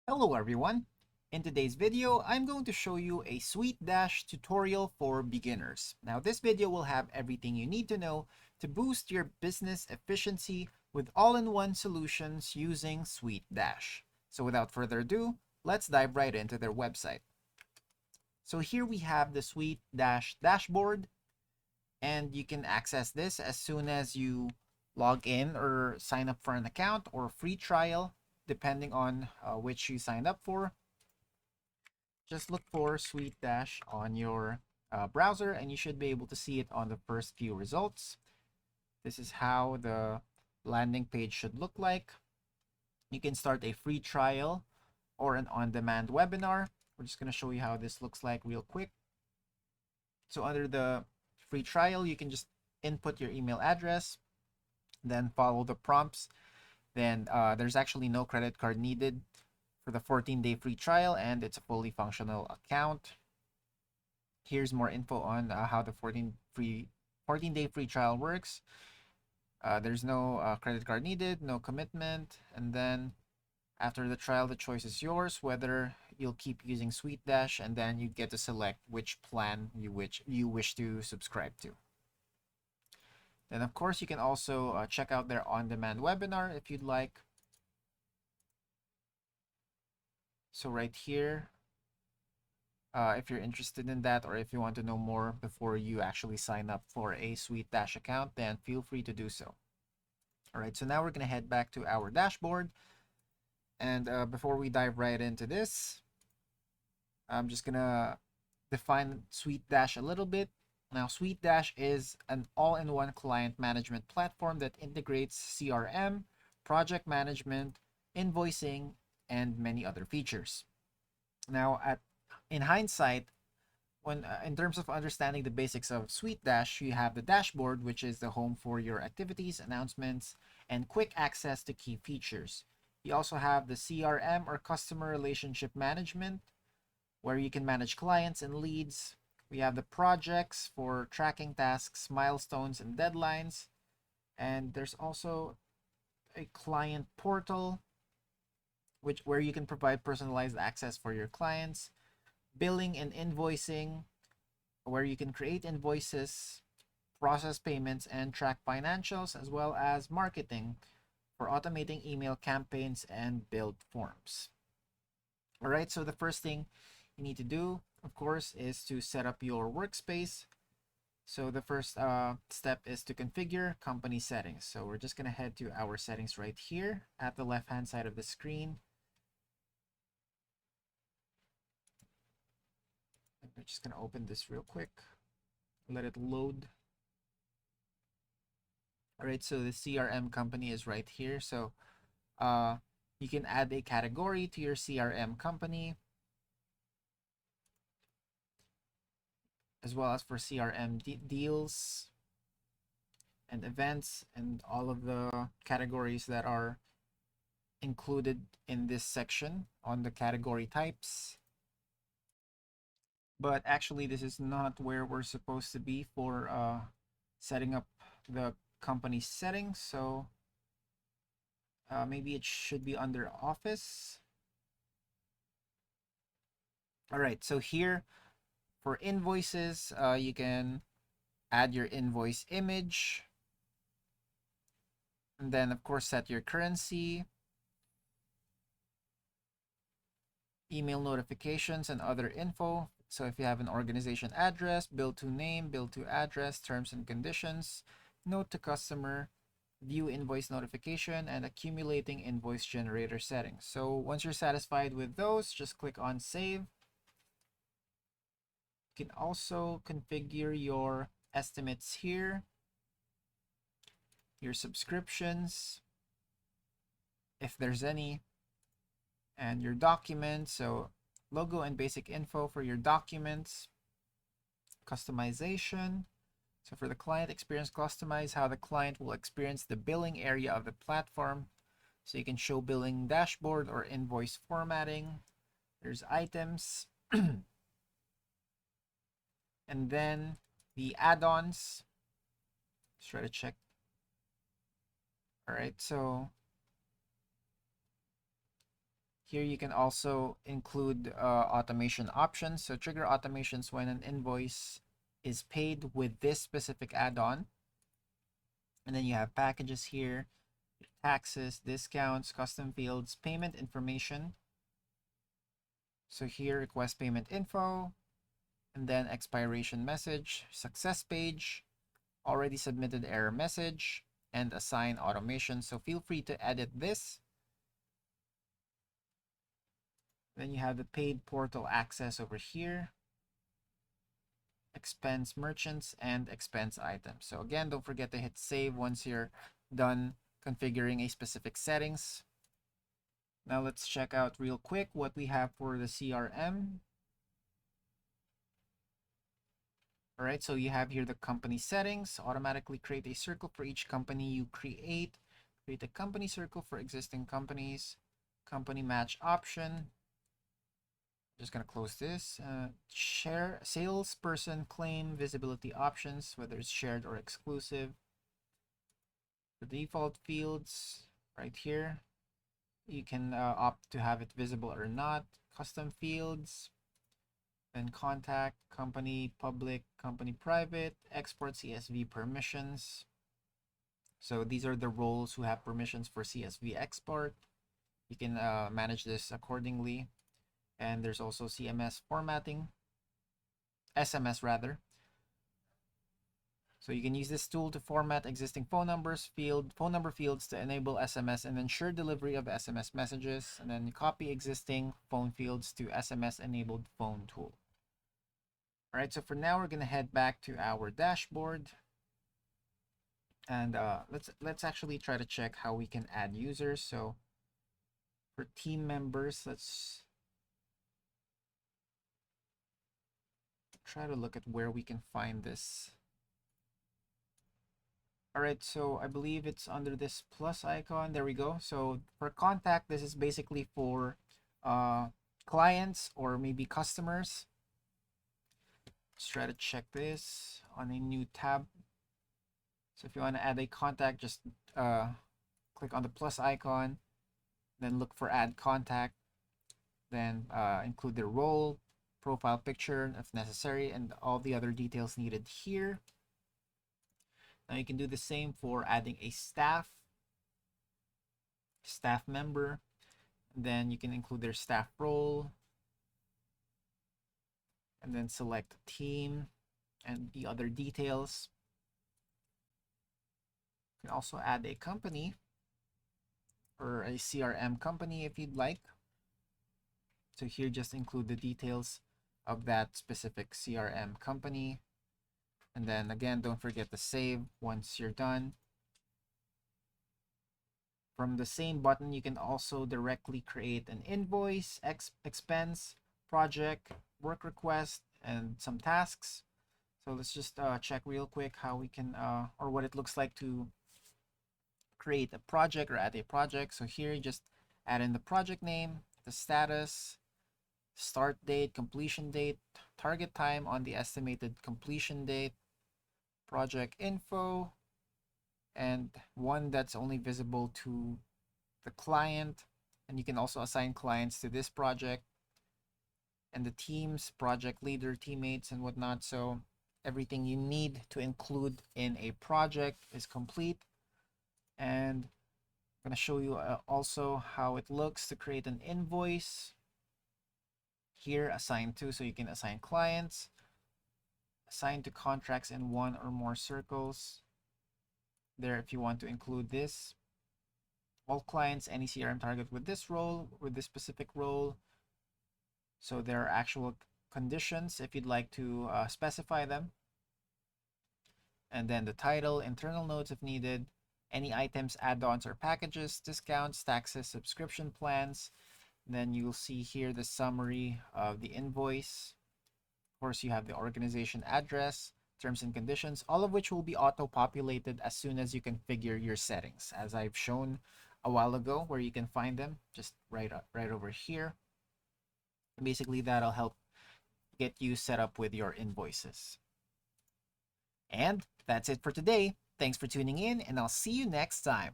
Hello everyone! In today's video, I'm going to show you a SuiteDash tutorial for beginners. Now this video will have everything you need to know to boost your business efficiency with all-in-one solutions using SuiteDash. So without further ado, let's dive right into their website. So here we have the SuiteDash dashboard, and you can access this as soon as you log in or sign up for an account or free trial, depending on which you signed up for. Just look for SuiteDash on your browser and you should be able to see it on the first few results. This is how the landing page should look like. You can start a free trial or an on-demand webinar. We're just going to show you how this looks like real quick. So under the free trial, you can just input your email address, then follow the prompts. Then there's actually no credit card needed for the 14-day free trial, and it's a fully functional account. Here's more info on how the 14-day free trial works. There's no credit card needed, no commitment, and then after the trial, the choice is yours whether you'll keep using SuiteDash, and then you get to select which plan you wish to subscribe to. Then of course you can also check out their on-demand webinar if you'd like. So right here, if you're interested in that, or if you want to know more before you actually sign up for a SuiteDash account, then feel free to do so. All right, so now we're going to head back to our dashboard. And before we dive right into this, I'm just going to define SuiteDash a little bit. Now, SuiteDash is an all-in-one client management platform that integrates CRM, project management, invoicing, and many other features. Now, in hindsight, when in terms of understanding the basics of SuiteDash, you have the dashboard, which is the home for your activities, announcements, and quick access to key features. You also have the CRM, or customer relationship management, where you can manage clients and leads. We have the projects for tracking tasks, milestones, and deadlines. And there's also a client portal, where you can provide personalized access for your clients. Billing and invoicing, where you can create invoices, process payments, and track financials, as well as marketing for automating email campaigns and build forms. All right, so the first thing you need to do, of course, is to set up your workspace. So the first step is to configure company settings. So we're just going to head to our settings right here at the left-hand side of the screen. We're just going to open this real quick, let it load. All right, so the CRM company is right here. So you can add a category to your CRM company, as well as for CRM deals and events, and all of the categories that are included in this section on the category types. But actually, this is not where we're supposed to be for setting up the company settings. So maybe it should be under Office. All right, so here for invoices, you can add your invoice image. And then, of course, set your currency, email notifications, and other info. So if you have an organization address, bill to name, bill to address, terms and conditions, note to customer, view invoice notification, and accumulating invoice generator settings. So once you're satisfied with those, just click on save. You can also configure your estimates here, your subscriptions, if there's any, and your documents. So logo and basic info for your documents. Customization. So for the client experience, customize how the client will experience the billing area of the platform. So you can show billing dashboard or invoice formatting. There's items. And then the add-ons. Let's try to check. All right, so Here you can also include automation options. So trigger automations when an invoice is paid with this specific add-on. And then you have packages here, taxes, discounts, custom fields, payment information. So here, request payment info, and then expiration message, success page, already submitted error message, and assign automation. So feel free to edit this. Then you have the paid portal access over here, expense merchants, and expense items. So again, don't forget to hit save once you're done configuring a specific settings. Now let's check out real quick what we have for the CRM. All right, so you have here the company settings. Automatically create a circle for each company you create. Create a company circle for existing companies. Company match option. Just gonna close this. Share salesperson claim visibility options, whether it's shared or exclusive. The default fields right here. You can opt to have it visible or not. Custom fields. Then contact, company public, company private, export CSV permissions. So these are the roles who have permissions for CSV export. You can manage this accordingly. And there's also CMS formatting, SMS rather. So you can use this tool to format existing phone number fields to enable SMS and ensure delivery of SMS messages, and then copy existing phone fields to SMS enabled phone tool. All right, so for now, we're gonna head back to our dashboard, and let's actually try to check how we can add users. So for team members, let's try to look at where we can find this. All right, so I believe it's under this plus icon. There we go. So for contact, this is basically for clients or maybe customers. Let's try to check this on a new tab. So if you want to add a contact, just click on the plus icon, then look for add contact, then include their role, profile picture if necessary, and all the other details needed here. Now you can do the same for adding a staff member. Then you can include their staff role, and then select team and the other details. You can also add a company or a CRM company if you'd like. So here, just include the details of that specific CRM company. And then again, don't forget to save once you're done. From the same button, you can also directly create an invoice, expense, project, work request, and some tasks. So let's just check real quick how we can, or what it looks like to create a project or add a project. So here, you just add in the project name, the status, start date, completion date, target time on the estimated completion date, project info, and one that's only visible to the client. And you can also assign clients to this project, and the teams, project leader, teammates, and whatnot. So everything you need to include in a project is complete. And I'm going to show you also how it looks to create an invoice. Here, assign to, so you can assign clients, assign to contracts in one or more circles. There, if you want to include this, all clients, any CRM target with this role, with this specific role. So there are actual conditions if you'd like to specify them. And then the title, internal notes if needed, any items, add-ons, or packages, discounts, taxes, subscription plans. Then you'll see here the summary of the invoice. Of course, you have the organization address, terms and conditions, all of which will be auto-populated as soon as you configure your settings, as I've shown a while ago, where you can find them just right over here. And basically, that'll help get you set up with your invoices. And that's it for today. Thanks for tuning in, and I'll see you next time.